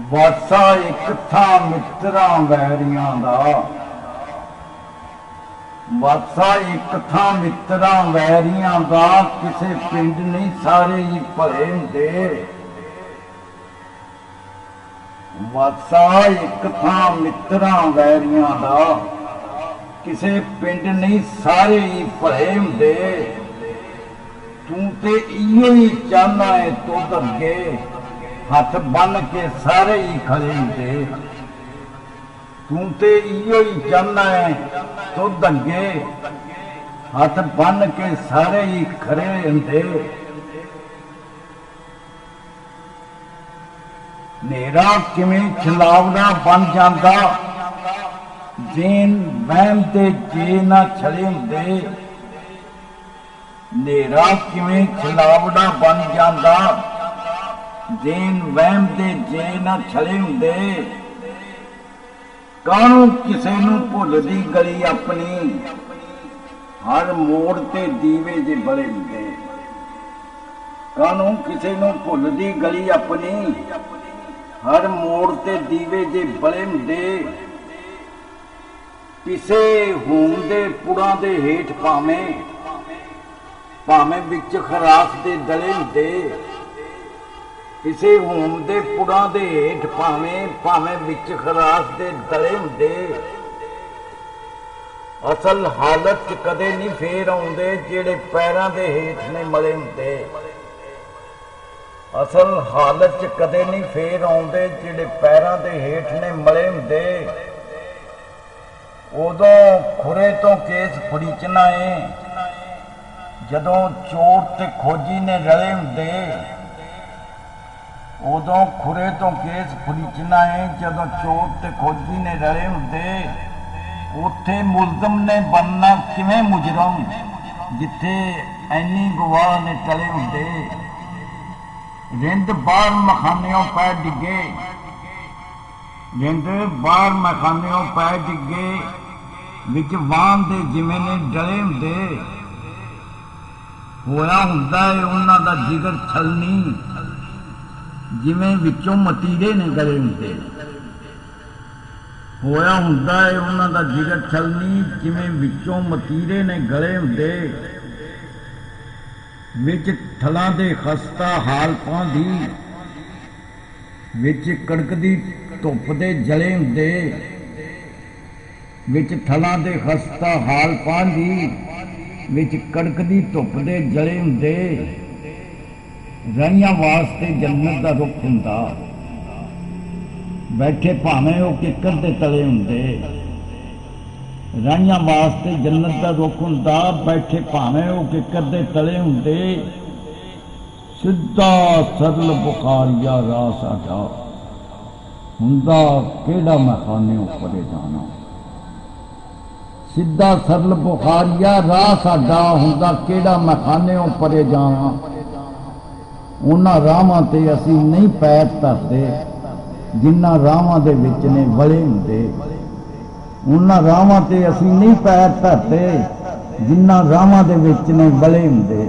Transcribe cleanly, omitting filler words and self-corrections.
वासा एक था मित्रां वैरियां दा, वासा एक था मित्रां वैरियां दा, किसे पिंड नहीं सारे ही भले हुंदे। वासा एक था मित्रां वैरियां दा, किसे पिंड नहीं सारे ही भले हुंदे। तू ते इयो ही चाहना है तुद अगे, हथ बन के सारे ही खड़े हुंदे। तू ते इयो ही चाहना है तुद अगे, हथ बन के सारे ही खड़े हुंदे। नेरा किवें छलावड़ा बन जांदा, जेन वहम ते जे ना छड़े हुंदे। नेरा किवें छलावड़ा बन जांदा, जेन वहम ते जे ना छड़े हुंदे। काहनू किसे नू भुलदी गली अपनी, हर मोड़ ते दीवे जे बले हुंदे। काहनू किसे नू भुलदी गली अपनी, हर मोड़ ते दीवे जे बले हुंदे। पिसे होम दे पुड़ां दे हेठ भावें, भावें विच खरास दे दले हुंदे। पिसे होम दे पुड़ां दे हेठ भावें, भावें विच खरास दे दले हुंदे। असल हालत च कदे नहीं फेर आउंदे जेड़े पैरां दे हेठ ने मले हुंदे। असल हालत च कदे नहीं फेर आउंदे जेड़े पैरां दे हेठ ने मले हुंदे। उदों खुरे तो केस फड़ीचना है, जदों चोर ते खोजी ने रले हुंदे। उदों खुरे तो केस फड़ीचना है, जदों चोर ते खोजी ने रले हुंदे। उत्थे मुलजम ने बनना किवें मुजरम, जिथे ऐनी गवाह ने टले हुंदे। रिंद बाहर मखानियों पै डिगे, रिंद बाहर मखानियों पै डिगे, विच वाहन दे जिवें ने डले हुंदे। होया हुंदा है उन्हां दा जिगर छलनी, जिवें विचों मतीरे ने गले हुंदे। होया हुंदा है उन्हां दा जिगर छलनी, जिवें विचों मतीरे ने गले हुंदे। विच थलां दे खस्ता हाल पांदी, विच कड़कदी धुप दे जले हुंदे। विच थलां दे खस्ता हाल पांदी, विच कड़कदी धुप दे जले हुंदे। राहियां वास्ते जन्नत दा रुख हुंदा, बैठे भावें वो किकर दे तले हुंदे। राहियां वास्ते जन्नत दा रुख हुंदा, बैठे भावें वो किकर दे तले हुंदे। सिद्धा सरल बुखारिया राह साडा, हुंदा केड़ा मैखाने परे जाना। सिद्धा सरल बुखारिया राह साडा, हुंदा केड़ा मैखाने परे जाना। उन्हां राहां ते असीं नहीं पैर धरदे, जिन्हां राहां दे विच ने वले हुंदे। उन्हां राहां ते असीं नहीं पैर धरदे, जिन्हां राहां दे विच ने वले हुंदे।